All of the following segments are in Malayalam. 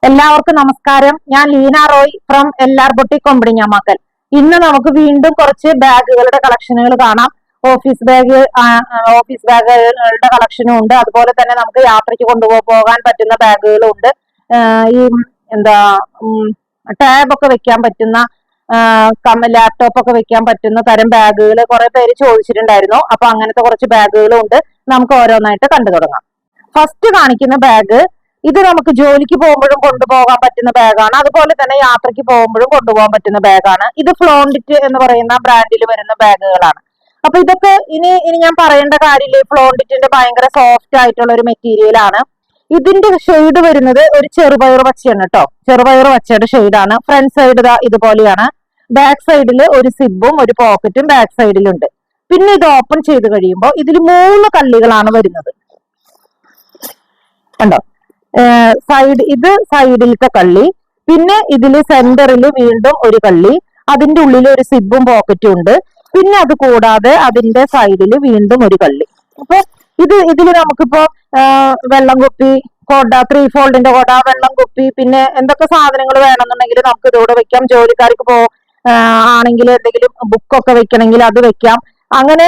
എല്ലാവർക്കും നമസ്കാരം. ഞാൻ Leena Roy from LR boutique Kombadinjamakkal. ഇന്ന് നമുക്ക് വീണ്ടും കുറച്ച് ബാഗുകളുടെ കളക്ഷനുകൾ കാണാം. ഓഫീസ് ബാഗുകളുടെ കളക്ഷനും ഉണ്ട്. അതുപോലെ തന്നെ നമുക്ക് യാത്രയ്ക്ക് കൊണ്ടുപോകാൻ പറ്റുന്ന ബാഗുകളും ഉണ്ട്. ഈ എന്താ ടാബ് ഒക്കെ വെക്കാൻ പറ്റുന്ന ലാപ്ടോപ്പ് ഒക്കെ വെക്കാൻ പറ്റുന്ന തരം ബാഗുകൾ കുറെ പേര് ചോദിച്ചിട്ടുണ്ടായിരുന്നു. അപ്പൊ അങ്ങനത്തെ കുറച്ച് ബാഗുകളും ഉണ്ട്. നമുക്ക് ഓരോന്നായിട്ട് കണ്ടു തുടങ്ങാം. ഫസ്റ്റ് കാണിക്കുന്ന ബാഗ് ഇത് നമുക്ക് ജോലിക്ക് പോകുമ്പോഴും കൊണ്ടുപോകാൻ പറ്റുന്ന ബാഗാണ്. അതുപോലെ തന്നെ യാത്രയ്ക്ക് പോകുമ്പോഴും കൊണ്ടുപോകാൻ പറ്റുന്ന ബാഗാണ്. ഇത് ഫ്ലോണ്ടിറ്റ് എന്ന് പറയുന്ന ബ്രാൻഡിൽ വരുന്ന ബാഗുകളാണ്. അപ്പൊ ഇതൊക്കെ ഇനി ഞാൻ പറയേണ്ട കാര്യമില്ല. ഫ്ലോണ്ടിറ്റിന്റെ ഭയങ്കര സോഫ്റ്റ് ആയിട്ടുള്ള ഒരു മെറ്റീരിയൽ ആണ്. ഇതിന്റെ ഷെയ്ഡ് വരുന്നത് ഒരു ചെറുപയർ പച്ചയാണ് കേട്ടോ. ചെറുപയർ പച്ചയുടെ ഷെയ്ഡാണ്. ഫ്രണ്ട് സൈഡ് ഇതുപോലെയാണ്. ബാക്ക് സൈഡിൽ ഒരു സിബും ഒരു പോക്കറ്റും ബാക്ക് സൈഡിലുണ്ട്. പിന്നെ ഇത് ഓപ്പൺ ചെയ്ത് കഴിയുമ്പോൾ ഇതിൽ 3 കള്ളികളാണ് വരുന്നത്. കണ്ടോ, ഇത് സൈഡിലത്തെ കള്ളി, പിന്നെ ഇതില് സെന്ററിൽ വീണ്ടും ഒരു കള്ളി, അതിന്റെ ഉള്ളിൽ ഒരു സിബും പോക്കറ്റും ഉണ്ട്. പിന്നെ അത് കൂടാതെ അതിന്റെ സൈഡിൽ വീണ്ടും ഒരു കള്ളി. അപ്പൊ ഇതിൽ നമുക്കിപ്പോ വെള്ളം കുപ്പി, കൊട, 3 ഫോൾഡിന്റെ കൊട, വെള്ളം കുപ്പി, പിന്നെ എന്തൊക്കെ സാധനങ്ങൾ വേണമെന്നുണ്ടെങ്കിൽ നമുക്ക് ഇതോടെ വെക്കാം. ജോലിക്കാർക്ക് ആണെങ്കിൽ എന്തെങ്കിലും ബുക്കൊക്കെ വെക്കണമെങ്കിൽ അത് വെക്കാം. അങ്ങനെ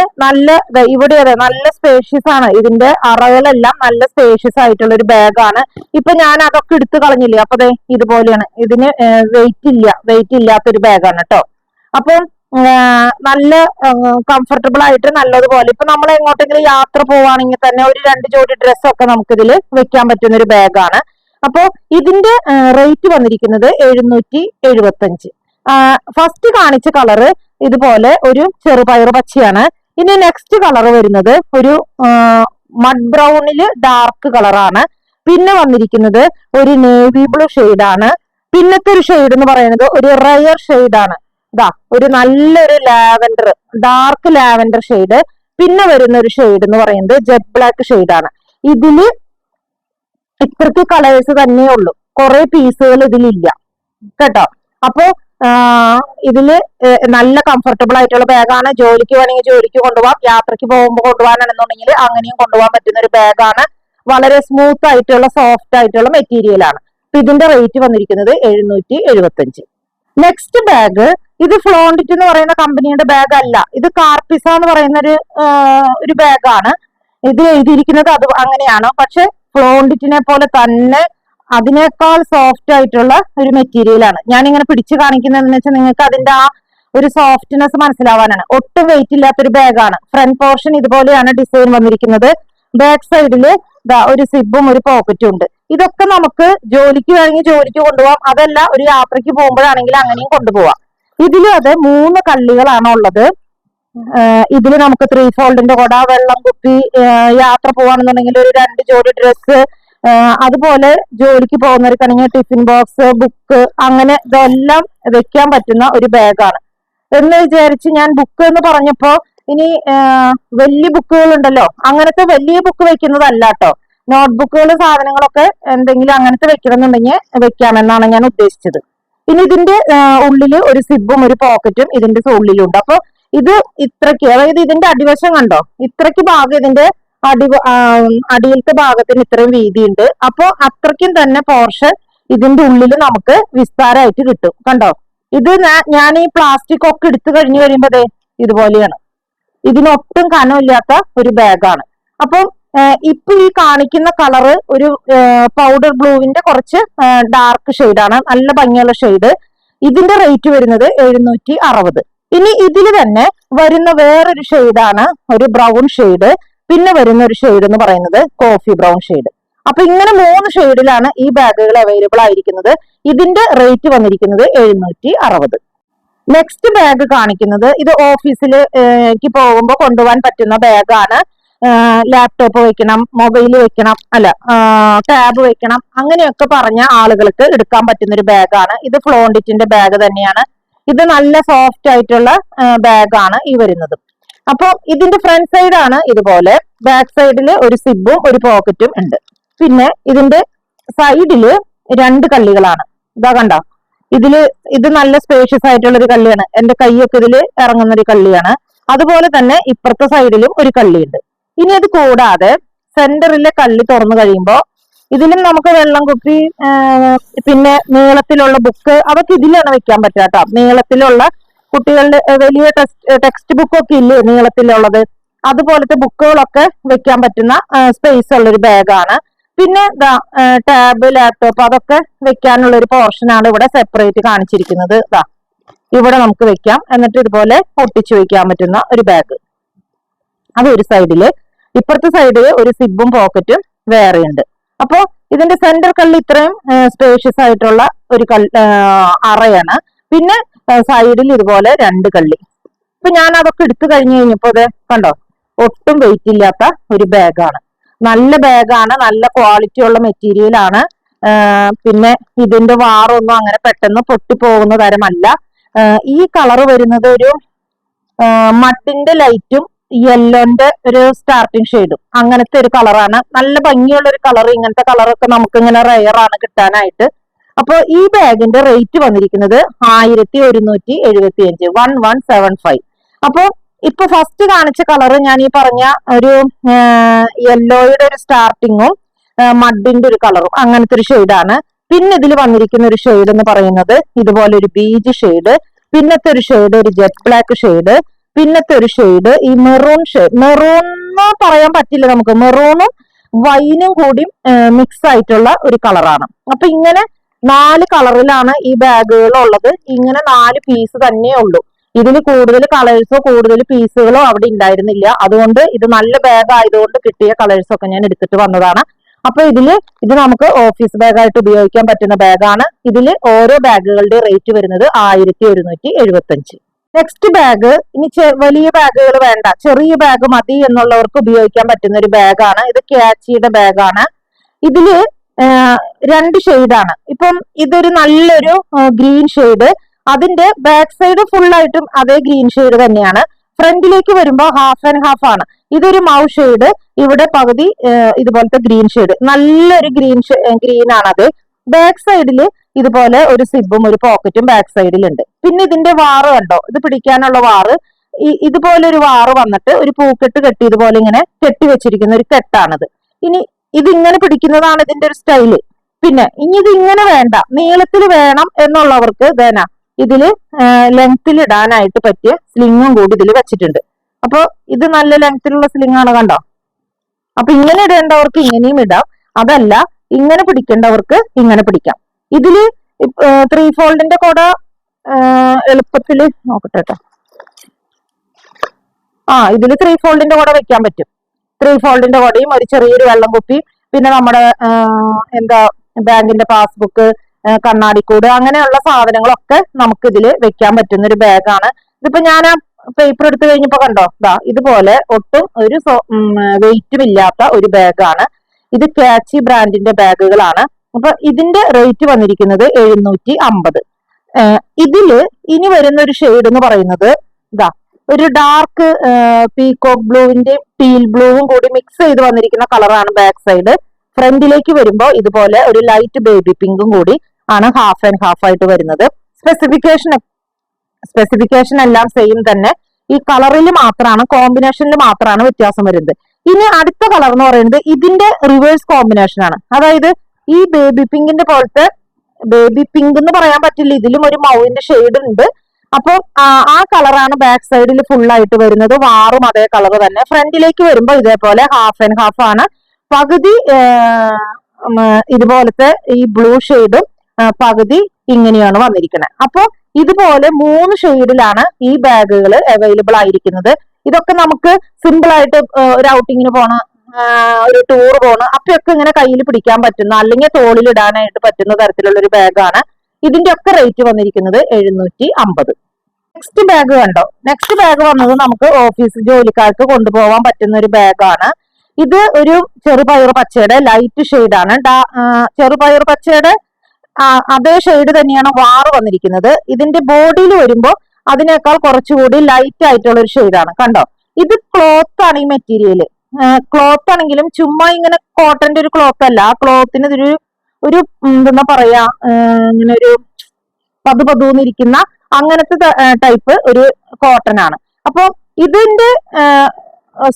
ഇവിടെ അതെ നല്ല സ്പേഷ്യസ് ആണ്. ഇതിന്റെ അറകളെല്ലാം നല്ല സ്പേഷ്യസ് ആയിട്ടുള്ള ഒരു ബാഗാണ്. ഇപ്പൊ ഞാൻ അതൊക്കെ എടുത്തു കളഞ്ഞില്ലേ, അപ്പൊ ഇതുപോലെയാണ്. ഇതിന് വെയിറ്റ് ഇല്ലാത്തൊരു ബാഗാണ് കേട്ടോ. അപ്പം നല്ല കംഫർട്ടബിൾ ആയിട്ട് നല്ലതുപോലെ ഇപ്പൊ നമ്മൾ എങ്ങോട്ടെങ്കിലും യാത്ര പോവാണെങ്കിൽ തന്നെ ഒരു 2 ജോഡി ഡ്രസ്സൊക്കെ നമുക്കിതിൽ വെക്കാൻ പറ്റുന്ന ഒരു ബാഗാണ്. അപ്പോ ഇതിന്റെ റേറ്റ് വന്നിരിക്കുന്നത് 775. ഫസ്റ്റ് കാണിച്ച കളറ് ഇതുപോലെ ഒരു ചെറുപയർ പച്ചയാണ്. ഇനി നെക്സ്റ്റ് കളർ വരുന്നത് ഒരു മഡ് ബ്രൗണില് ഡാർക്ക് കളറാണ്. പിന്നെ വന്നിരിക്കുന്നത് ഒരു നേവി ബ്ലൂ ഷെയ്ഡാണ്. പിന്നത്തെ ഒരു ഷെയ്ഡ് എന്ന് പറയുന്നത് ഒരു റയർ ഷെയ്ഡാണ്. ഒരു നല്ലൊരു ലാവൻഡർ, ഡാർക്ക് ലാവൻഡർ ഷെയ്ഡ്. പിന്നെ വരുന്ന ഒരു ഷെയ്ഡ് എന്ന് പറയുന്നത് ജെറ്റ് ബ്ലാക്ക് ഷെയ്ഡാണ്. ഇതില് ഇത്രയ്ക്ക് കളേഴ്സ് തന്നെ ഉള്ളൂ, കുറെ പീസുകൾ ഇതിലില്ല കേട്ടോ. അപ്പോ ഇതില് നല്ല കംഫർട്ടബിൾ ആയിട്ടുള്ള ബാഗാണ്. ജോലിക്ക് വേണമെങ്കിൽ ജോലിക്ക് കൊണ്ടുപോകാം, യാത്രയ്ക്ക് പോകുമ്പോൾ കൊണ്ടുപോകാനാണെന്നുണ്ടെങ്കിൽ അങ്ങനെയും കൊണ്ടുപോകാൻ പറ്റുന്ന ഒരു ബാഗാണ്. വളരെ സ്മൂത്ത് ആയിട്ടുള്ള സോഫ്റ്റ് ആയിട്ടുള്ള മെറ്റീരിയൽ ആണ്. അപ്പൊ ഇതിന്റെ റേറ്റ് വന്നിരിക്കുന്നത് 775. നെക്സ്റ്റ് ബാഗ് ഇത് ഫ്ലോണ്ടിറ്റ് എന്ന് പറയുന്ന കമ്പനിയുടെ ബാഗ് അല്ല, ഇത് കാർപിസ എന്ന് പറയുന്ന ഒരു ബാഗാണ്. ഇത് എഴുതിയിരിക്കുന്നത് അത് അങ്ങനെയാണ്. പക്ഷെ ഫ്ലോണ്ടിറ്റിനെ പോലെ തന്നെ അതിനേക്കാൾ സോഫ്റ്റ് ആയിട്ടുള്ള ഒരു മെറ്റീരിയൽ ആണ്. ഞാനിങ്ങനെ പിടിച്ചു കാണിക്കുന്നതെന്ന് വെച്ചാൽ നിങ്ങൾക്ക് അതിന്റെ ആ ഒരു സോഫ്റ്റ്നെസ് മനസ്സിലാവാനാണ്. ഒട്ടും വെയിറ്റ് ഇല്ലാത്തൊരു ബാഗാണ്. ഫ്രണ്ട് പോർഷൻ ഇതുപോലെയാണ് ഡിസൈൻ വന്നിരിക്കുന്നത്. ബാക്ക് സൈഡില് ഒരു സിബും ഒരു പോക്കറ്റും ഉണ്ട്. ഇതൊക്കെ നമുക്ക് ജോലിക്ക് വേണമെങ്കിൽ ജോലിക്ക് കൊണ്ടുപോകാം, അതല്ല ഒരു യാത്രയ്ക്ക് പോകുമ്പോഴാണെങ്കിൽ അങ്ങനെയും കൊണ്ടുപോവാം. ഇതിലും അത് 3 കള്ളികളാണ് ഉള്ളത്. ഇതില് നമുക്ക് 3 ഫോൾഡിന്റെ കൊട, വെള്ളം കുപ്പി, യാത്ര പോവാണെന്നുണ്ടെങ്കിൽ ഒരു 2 ജോഡി ഡ്രസ്സ്, അതുപോലെ ജോലിക്ക് പോകുന്നവർക്കാണെങ്കിൽ ടിഫിൻ ബോക്സ്, ബുക്ക്, അങ്ങനെ ഇതെല്ലാം വെക്കാൻ പറ്റുന്ന ഒരു ബാഗാണ്. എന്ന് വിചാരിച്ച് ഞാൻ ബുക്ക് എന്ന് പറഞ്ഞപ്പോ ഇനി വലിയ ബുക്കുകൾ ഉണ്ടല്ലോ, അങ്ങനത്തെ വലിയ ബുക്ക് വെക്കുന്നതല്ല കേട്ടോ. നോട്ട്ബുക്കുകൾ, സാധനങ്ങളൊക്കെ എന്തെങ്കിലും അങ്ങനത്തെ വെക്കണമെന്നുണ്ടെങ്കിൽ വെക്കാമെന്നാണ് ഞാൻ ഉദ്ദേശിച്ചത്. ഇനി ഇതിന്റെ ഉള്ളില് ഒരു സിബും ഒരു പോക്കറ്റും ഇതിന്റെ ഉള്ളിലുണ്ട്. അപ്പൊ ഇത് ഇത്രയ്ക്ക്, അതായത് ഇതിന്റെ അടിവശം കണ്ടോ, ഇത്രയ്ക്ക് ഭാഗം ഇതിന്റെ അടിയിലത്തെ ഭാഗത്തിന് ഇത്രയും വീതിയുണ്ട്. അപ്പൊ അത്രയ്ക്കും തന്നെ പോർഷൻ ഇതിന്റെ ഉള്ളിൽ നമുക്ക് വിസ്താരമായിട്ട് കിട്ടും. കണ്ടോ, ഇത് ഞാൻ ഈ പ്ലാസ്റ്റിക് ഒക്കെ എടുത്തു കഴിഞ്ഞു കഴിയുമ്പോ ഇതുപോലെയാണ്. ഇതിനൊട്ടും കനമില്ലാത്ത ഒരു ബാഗാണ്. അപ്പം ഇപ്പൊ ഈ കാണിക്കുന്ന കളറ് ഒരു പൗഡർ ബ്ലൂവിന്റെ കുറച്ച് ഡാർക്ക് ഷെയ്ഡാണ്, നല്ല ഭംഗിയുള്ള ഷെയ്ഡ്. ഇതിന്റെ റേറ്റ് വരുന്നത് 760. ഇനി ഇതിൽ തന്നെ വരുന്ന വേറൊരു ഷെയ്ഡാണ് ഒരു ബ്രൗൺ ഷെയ്ഡ്. പിന്നെ വരുന്ന ഒരു ഷെയ്ഡ് എന്ന് പറയുന്നത് കോഫി ബ്രൗൺ ഷെയ്ഡ്. അപ്പൊ ഇങ്ങനെ 3 ഷെയ്ഡിലാണ് ഈ ബാഗുകൾ അവൈലബിൾ ആയിരിക്കുന്നത്. ഇതിന്റെ റേറ്റ് വന്നിരിക്കുന്നത് 760. നെക്സ്റ്റ് ബാഗ് കാണിക്കുന്നത് ഇത് ഓഫീസിലേക്ക് പോകുമ്പോൾ കൊണ്ടുപോകാൻ പറ്റുന്ന ബാഗാണ്. ലാപ്ടോപ്പ് വെക്കണം, മൊബൈൽ വെക്കണം, ടാബ് വെക്കണം, അങ്ങനെയൊക്കെ പറഞ്ഞ ആളുകൾക്ക് എടുക്കാൻ പറ്റുന്ന ഒരു ബാഗാണ്. ഇത് ഫ്ലോണ്ടിറ്റിന്റെ ബാഗ് തന്നെയാണ്. ഇത് നല്ല സോഫ്റ്റ് ആയിട്ടുള്ള ബാഗാണ് ഈ വരുന്നത്. അപ്പൊ ഇതിന്റെ ഫ്രണ്ട് സൈഡാണ് ഇതുപോലെ. ബാക്ക് സൈഡില് ഒരു സിബും ഒരു പോക്കറ്റും ഉണ്ട്. പിന്നെ ഇതിന്റെ സൈഡില് 2 കള്ളികളാണ്. കണ്ടോ, ഇത് നല്ല സ്പേഷ്യസ് ആയിട്ടുള്ള ഒരു കള്ളിയാണ്. എന്റെ കൈയൊക്കെ ഇതിൽ ഇറങ്ങുന്ന ഒരു കള്ളിയാണ്. അതുപോലെ തന്നെ ഇപ്പുറത്തെ സൈഡിലും ഒരു കള്ളിയുണ്ട്. ഇനി അത് കൂടാതെ സെന്ററിലെ കള്ളി തുറന്നു കഴിയുമ്പോൾ ഇതിലും നമുക്ക് വെള്ളം കുപ്പി, പിന്നെ നീളത്തിലുള്ള ബുക്ക്, അതൊക്കെ ഇതിലാണ് വെക്കാൻ പറ്റാട്ടോ. നീളത്തിലുള്ള കുട്ടികളുടെ വലിയ ടെക്സ്റ്റ് ബുക്കൊക്കെ ഇല്ലേ നീളത്തിലുള്ളത്, അതുപോലത്തെ ബുക്കുകളൊക്കെ വെക്കാൻ പറ്റുന്ന സ്പേസ് ഉള്ളൊരു ബാഗാണ്. പിന്നെ ടാബ്, ലാപ്ടോപ്പ് അതൊക്കെ വെക്കാനുള്ള ഒരു പോർഷനാണ് ഇവിടെ സെപ്പറേറ്റ് കാണിച്ചിരിക്കുന്നത്. ഇവിടെ നമുക്ക് വെക്കാം. എന്നിട്ട് ഇതുപോലെ ഒട്ടിച്ചു വെക്കാൻ പറ്റുന്ന ഒരു ബാഗ്, അത് ഒരു സൈഡില്. ഇപ്പുറത്തെ സൈഡില് ഒരു സിബും പോക്കറ്റും വേറെ ഉണ്ട്. അപ്പോ ഇതിന്റെ സെന്റർ കള്ളി ഇത്രയും സ്പേഷ്യസ് ആയിട്ടുള്ള ഒരു അറയാണ്. പിന്നെ സൈഡിൽ ഇതുപോലെ 2 കള്ളി. ഇപ്പൊ ഞാൻ അതൊക്കെ എടുത്തു കഴിഞ്ഞു കഴിഞ്ഞപ്പോ ഇത് കണ്ടോ, ഒട്ടും വെയിറ്റ് ഇല്ലാത്ത ഒരു ബാഗാണ്. നല്ല ബാഗാണ്, നല്ല ക്വാളിറ്റി ഉള്ള മെറ്റീരിയൽ ആണ്. പിന്നെ ഇതിന്റെ വാറൊന്നും അങ്ങനെ പെട്ടെന്ന് പൊട്ടിപ്പോകുന്ന തരമല്ല. ഈ കളർ വരുന്നത് ഒരു മഡിന്റെ ലൈറ്റും യെല്ലോന്റെ ഒരു സ്റ്റാർട്ടിങ് ഷെയ്ഡും, അങ്ങനത്തെ ഒരു കളറാണ്. നല്ല ഭംഗിയുള്ള ഒരു കളർ. ഇങ്ങനത്തെ കളറൊക്കെ നമുക്ക് ഇങ്ങനെ റെയർ ആണ് കിട്ടാനായിട്ട്. അപ്പൊ ഈ ബാഗിന്റെ റേറ്റ് വന്നിരിക്കുന്നത് 1175, 1175. അപ്പൊ ഇപ്പൊ ഫസ്റ്റ് കാണിച്ച കളർ ഞാൻ ഈ പറഞ്ഞ ഒരു യെല്ലോയുടെ ഒരു സ്റ്റാർട്ടിങ്ങും മഡിന്റെ ഒരു കളറും, അങ്ങനത്തെ ഒരു ഷെയ്ഡാണ്. പിന്നെ ഇതിൽ വന്നിരിക്കുന്ന ഒരു ഷെയ്ഡ് എന്ന് പറയുന്നത് ഇതുപോലെ ഒരു ബീജ് ഷെയ്ഡ്, പിന്നത്തെ ഒരു ഷെയ്ഡ് ഒരു ജെറ്റ് ബ്ലാക്ക് ഷെയ്ഡ്, പിന്നത്തെ ഒരു ഷെയ്ഡ് ഈ മെറൂൺ ഷെയ്ഡ്. മെറൂൺ പറയാൻ പറ്റില്ല നമുക്ക്, മെറൂണും വൈനും കൂടി മിക്സ് ആയിട്ടുള്ള ഒരു കളറാണ്. അപ്പൊ ഇങ്ങനെ 4 കളറിലാണ് ഈ ബാഗുകൾ ഉള്ളത്. ഇങ്ങനെ 4 പീസ് തന്നെ ഉള്ളൂ. ഇതിൽ കൂടുതൽ കളേഴ്സോ കൂടുതൽ പീസുകളോ അവിടെ ഉണ്ടായിരുന്നില്ല. അതുകൊണ്ട് ഇത് നല്ല ബാഗ് ആയതുകൊണ്ട് കിട്ടിയ കളേഴ്സ് ഒക്കെ ഞാൻ എടുത്തിട്ട് വന്നതാണ്. അപ്പൊ ഇത് നമുക്ക് ഓഫീസ് ബാഗായിട്ട് ഉപയോഗിക്കാൻ പറ്റുന്ന ബാഗാണ്. ഇതിൽ ഓരോ ബാഗുകളുടെ റേറ്റ് വരുന്നത് 1175. നെക്സ്റ്റ് ബാഗ്, ഇനി വലിയ ബാഗുകൾ വേണ്ട, ചെറിയ ബാഗ് മതി എന്നുള്ളവർക്ക് ഉപയോഗിക്കാൻ പറ്റുന്ന ഒരു ബാഗാണ്. ഇത് ക്യാച്ചിയുടെ ബാഗാണ്. ഇതില് 2 ഷെയ്ഡാണ്. ഇപ്പം ഇതൊരു നല്ലൊരു ഗ്രീൻ ഷെയ്ഡ്, അതിന്റെ ബാക്ക് സൈഡ് ഫുൾ ആയിട്ടും അതേ ഗ്രീൻ ഷെയ്ഡ് തന്നെയാണ്. ഫ്രണ്ടിലേക്ക് വരുമ്പോൾ ഹാഫ് ആൻഡ് ഹാഫ് ആണ്. ഇതൊരു മൗ ഷെയ്ഡ്, ഇവിടെ പകുതി ഇതുപോലത്തെ ഗ്രീൻ ഷെയ്ഡ്, നല്ലൊരു ഗ്രീൻ ആണത്. ബാക്ക് സൈഡിൽ ഇതുപോലെ ഒരു സിബും ഒരു പോക്കറ്റും ബാക്ക് സൈഡിലുണ്ട്. പിന്നെ ഇതിന്റെ വാറ് കണ്ടോ, ഇത് പിടിക്കാനുള്ള വാറ് ഇതുപോലെ ഒരു വാറ് വന്നിട്ട് ഒരു പൂക്കെട്ട് കെട്ടി ഇതുപോലെ ഇങ്ങനെ കെട്ടി വെച്ചിരിക്കുന്ന ഒരു കെട്ടാണിത്. ഇനി ഇതിങ്ങനെ പിടിക്കുന്നതാണ് ഇതിന്റെ ഒരു സ്റ്റൈല്. പിന്നെ ഇനി ഇത് ഇങ്ങനെ വേണ്ട, നീളത്തിൽ വേണം എന്നുള്ളവർക്ക് ഇതേനാ ഇതില് ലെങ്ത്തിൽ ഇടാനായിട്ട് പറ്റിയ സ്ലിങ്ങും കൂടി ഇതിൽ വെച്ചിട്ടുണ്ട്. അപ്പൊ ഇത് നല്ല ലെങ്ത്തിലുള്ള സ്ലിംഗ് ആണ് കണ്ടോ. അപ്പൊ ഇങ്ങനെ ഇടേണ്ടവർക്ക് ഇങ്ങനെയും ഇടാം, അതല്ല ഇങ്ങനെ പിടിക്കേണ്ടവർക്ക് ഇങ്ങനെ പിടിക്കാം. ഇതില് 3 ഫോൾഡിന്റെ കുട എളുപ്പത്തില് നോക്കട്ടെ കേട്ടോ. ഇതില് 3 ഫോൾഡിന്റെ കുട വെക്കാൻ പറ്റും. 3 ഫോൾഡിന്റെ കുടയും ഒരു ചെറിയൊരു വെള്ളം കുപ്പി, പിന്നെ നമ്മുടെ ബാങ്കിന്റെ പാസ്ബുക്ക്, കണ്ണാടിക്കൂട്, അങ്ങനെയുള്ള സാധനങ്ങളൊക്കെ നമുക്ക് ഇതില് വെക്കാൻ പറ്റുന്ന ഒരു ബാഗാണ്. ഇതിപ്പോ ഞാൻ ആ പേപ്പർ എടുത്തു കഴിഞ്ഞപ്പോ കണ്ടോ, ഇതുപോലെ ഒട്ടും ഒരു വെയിറ്റും ഇല്ലാത്ത ഒരു ബാഗാണ്. ഇത് ക്യാച്ചി ബ്രാൻഡിന്റെ ബാഗുകളാണ്. അപ്പൊ ഇതിന്റെ റേറ്റ് വന്നിരിക്കുന്നത് 750. ഇതില് ഇനി വരുന്ന ഒരു ഷെയ്ഡ് എന്ന് പറയുന്നത് ഒരു ഡാർക്ക് പീകോക്ക് ബ്ലൂവിന്റെ ടീൽ ബ്ലൂവും കൂടി മിക്സ് ചെയ്ത് വന്നിരിക്കുന്ന കളറാണ് ബാക്ക് സൈഡ്. ഫ്രണ്ടിലേക്ക് വരുമ്പോൾ ഇതുപോലെ ഒരു ലൈറ്റ് ബേബി പിങ്കും കൂടി ആണ് ഹാഫ് ആൻഡ് ഹാഫ് ആയിട്ട് വരുന്നത്. സ്പെസിഫിക്കേഷൻ എല്ലാം സെയിം തന്നെ, ഈ കളറിൽ മാത്രമാണ്, കോമ്പിനേഷനിൽ മാത്രമാണ് വ്യത്യാസം വരുന്നത്. ഇനി അടുത്ത കളർ എന്ന് പറയുന്നത് ഇതിന്റെ റിവേഴ്സ് കോമ്പിനേഷൻ ആണ്. അതായത് ഈ ബേബി പിങ്കിന്റെ പോലത്തെ, ബേബി പിങ്ക് എന്ന് പറയാൻ പറ്റില്ല, ഇതിലും ഒരു മൗവിന്റെ ഷെയ്ഡ് ഉണ്ട്. അപ്പൊ ആ കളറാണ് ബാക്ക് സൈഡിൽ ഫുൾ ആയിട്ട് വരുന്നത്. വാറും അതേ കളർ തന്നെ. ഫ്രണ്ടിലേക്ക് വരുമ്പോൾ ഇതേപോലെ ഹാഫ് ആൻഡ് ഹാഫ് ആണ്. പകുതി ഇതുപോലത്തെ ഈ ബ്ലൂ ഷെയ്ഡും പകുതി ഇങ്ങനെയാണ് വന്നിരിക്കുന്നത്. അപ്പൊ ഇതുപോലെ 3 ഷെയ്ഡിലാണ് ഈ ബാഗുകൾ അവൈലബിൾ ആയിരിക്കുന്നത്. ഇതൊക്കെ നമുക്ക് സിമ്പിൾ ആയിട്ട് ഒരു ഔട്ടിങ്ങിന് പോണ, ഒരു ടൂർ പോണ അപ്പൊക്കെ ഇങ്ങനെ കയ്യിൽ പിടിക്കാൻ പറ്റുന്ന, അല്ലെങ്കിൽ തോളിൽ ഇടാനായിട്ട് പറ്റുന്ന തരത്തിലുള്ള ഒരു ബാഗാണ്. ഇതിന്റെ ഒക്കെ റേറ്റ് വന്നിരിക്കുന്നത് 750. നെക്സ്റ്റ് ബാഗ് കണ്ടോ, നെക്സ്റ്റ് ബാഗ് വന്നത് നമുക്ക് ഓഫീസ് ജോലിക്കാർക്ക് കൊണ്ടുപോകാൻ പറ്റുന്ന ഒരു ബാഗാണ്. ഇത് ഒരു ചെറുപയർ പച്ചയുടെ ലൈറ്റ് ഷെയ്ഡാണ്. ചെറുപയർ പച്ചയുടെ അതേ ഷെയ്ഡ് തന്നെയാണ് വാറ് വന്നിരിക്കുന്നത്. ഇതിന്റെ ബോഡിയിൽ വരുമ്പോൾ അതിനേക്കാൾ കുറച്ചുകൂടി ലൈറ്റ് ആയിട്ടുള്ള ഒരു ഷെയ്ഡാണ്. കണ്ടോ, ഇത് ക്ലോത്ത് ആണ്. ഈ മെറ്റീരിയൽ ക്ലോത്ത് ആണെങ്കിലും ചുമ്മാ ഇങ്ങനെ കോട്ടന്റെ ഒരു ക്ലോത്ത് അല്ല. ആ ക്ലോത്തിന് ഇതൊരു എന്താ പറയാ, ഇങ്ങനെ ഒരു പതുപതൂന്നിരിക്കുന്ന അങ്ങനത്തെ ടൈപ്പ് ഒരു കോട്ടൺ ആണ്. അപ്പൊ ഇതിന്റെ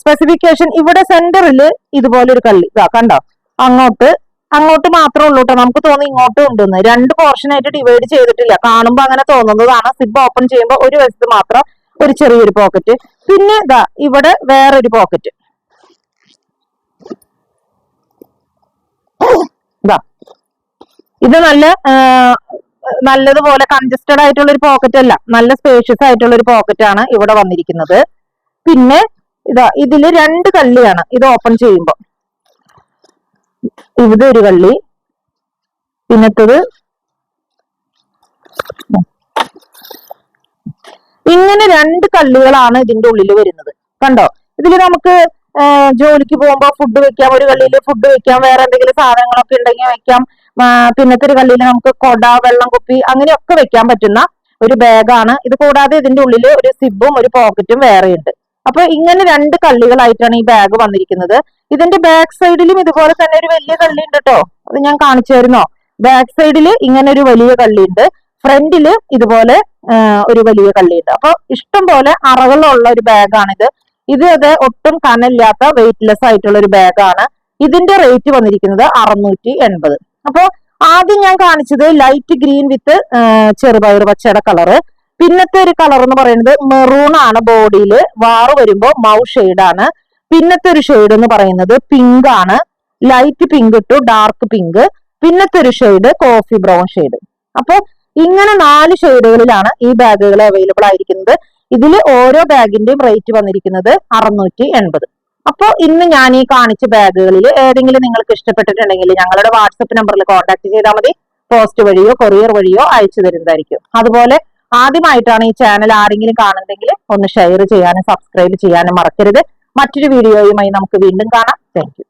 സ്പെസിഫിക്കേഷൻ ഇവിടെ സെന്ററിൽ ഇതുപോലെ ഒരു കള്ളി കണ്ടോ, അങ്ങോട്ട് അങ്ങോട്ട് മാത്രമേ ഉള്ളൂ കേട്ടോ. നമുക്ക് തോന്നി ഇങ്ങോട്ടും ഉണ്ടെന്ന്. രണ്ട് പോർഷൻ ആയിട്ട് ഡിവൈഡ് ചെയ്തിട്ടില്ല. കാണുമ്പോൾ അങ്ങനെ തോന്നുന്നതാണ്. സിബ് ഓപ്പൺ ചെയ്യുമ്പോൾ ഒരു വശത്ത് മാത്രം ഒരു ചെറിയൊരു പോക്കറ്റ്. പിന്നെ ഇതാ ഇവിടെ വേറൊരു പോക്കറ്റ്. ഇതാ ഇത് നല്ലതുപോലെ കൺജസ്റ്റഡ് ആയിട്ടുള്ള ഒരു പോക്കറ്റ് അല്ല, നല്ല സ്പേഷ്യസ് ആയിട്ടുള്ള ഒരു പോക്കറ്റ് ആണ് ഇവിടെ വന്നിരിക്കുന്നത്. പിന്നെ ഇതാ ഇതില് രണ്ട് കള്ളിയാണ് ഇത് ഓപ്പൺ ചെയ്യുമ്പോൾ. ഇവിടെ ഒരു കള്ളി, പിന്നത്തത് ഇങ്ങനെ രണ്ട് കള്ളികളാണ് ഇതിന്റെ ഉള്ളിൽ വരുന്നത്. കണ്ടോ? ഇതിൽ നമുക്ക് ജോലിക്ക് പോകുമ്പോൾ ഫുഡ് വെക്കാം, ഒരു കള്ളിയിൽ ഫുഡ് വെക്കാം, വേറെ എന്തെങ്കിലും സാധനങ്ങളൊക്കെ ഉണ്ടെങ്കിൽ വെക്കാം. പിന്നത്തെ ഒരു കള്ളിയിൽ നമുക്ക് കൊട, വെള്ളം കുപ്പി അങ്ങനെയൊക്കെ വെക്കാൻ പറ്റുന്ന ഒരു ബാഗാണ് ഇത്. കൂടാതെ ഇതിന്റെ ഉള്ളിൽ ഒരു സിബും ഒരു പോക്കറ്റും വേറെയുണ്ട്. അപ്പൊ ഇങ്ങനെ രണ്ട് കള്ളികളായിട്ടാണ് ഈ ബാഗ് വന്നിരിക്കുന്നത്. ഇതിന്റെ ബാക്ക് സൈഡിലും ഇതുപോലെ തന്നെ ഒരു വലിയ കള്ളി ഉണ്ട് കേട്ടോ. അത് ഞാൻ കാണിച്ചു തരുന്നോ? ബാക്ക് സൈഡില് ഇങ്ങനെ ഒരു വലിയ കള്ളി ഉണ്ട്, ഫ്രണ്ടില് ഇതുപോലെ ഒരു വലിയ കള്ളിയുണ്ട്. അപ്പൊ ഇഷ്ടം പോലെ അറകളുള്ള ഒരു ബാഗാണിത്. അത് ഒട്ടും കനമില്ലാത്ത വെയിറ്റ്ലെസ് ആയിട്ടുള്ള ഒരു ബാഗാണ്. ഇതിന്റെ റേറ്റ് വന്നിരിക്കുന്നത് 680. അപ്പൊ ആദ്യം ഞാൻ കാണിച്ചത് ലൈറ്റ് ഗ്രീൻ വിത്ത് ചെറുപയർ പച്ചയുടെ കളറ്. പിന്നത്തെ ഒരു കളർ എന്ന് പറയുന്നത് മെറൂൺ ആണ്, ബോഡിയിൽ വാറ് വരുമ്പോ മൗ ഷെയ്ഡാണ്. പിന്നത്തെ ഒരു ഷെയ്ഡ് എന്ന് പറയുന്നത് പിങ്ക് ആണ്, light pink to dark pink. പിന്നത്തെ ഒരു ഷെയ്ഡ് കോഫി ബ്രൗൺ ഷെയ്ഡ്. അപ്പൊ ഇങ്ങനെ 4 ഷെയ്ഡുകളിലാണ് ഈ ബാഗുകൾ അവൈലബിൾ ആയിരിക്കുന്നത്. ഇതിൽ ഓരോ ബാഗിന്റെയും റേറ്റ് വന്നിരിക്കുന്നത് 680. അപ്പോൾ ഇന്ന് ഞാൻ ഈ കാണിച്ച ബാഗുകളിൽ ഏതെങ്കിലും നിങ്ങൾക്ക് ഇഷ്ടപ്പെട്ടിട്ടുണ്ടെങ്കിൽ ഞങ്ങളുടെ വാട്സപ്പ് നമ്പറിൽ കോൺടാക്ട് ചെയ്താൽ മതി. പോസ്റ്റ് വഴിയോ കൊറിയർ വഴിയോ അയച്ചു തരുന്നതായിരിക്കും. അതുപോലെ ആദ്യമായിട്ടാണ് ഈ ചാനൽ ആരെങ്കിലും കാണുന്നെങ്കിൽ ഒന്ന് ഷെയർ ചെയ്യാനും സബ്സ്ക്രൈബ് ചെയ്യാനും മറക്കരുത്. മറ്റൊരു വീഡിയോയുമായി നമുക്ക് വീണ്ടും കാണാം. Thank you.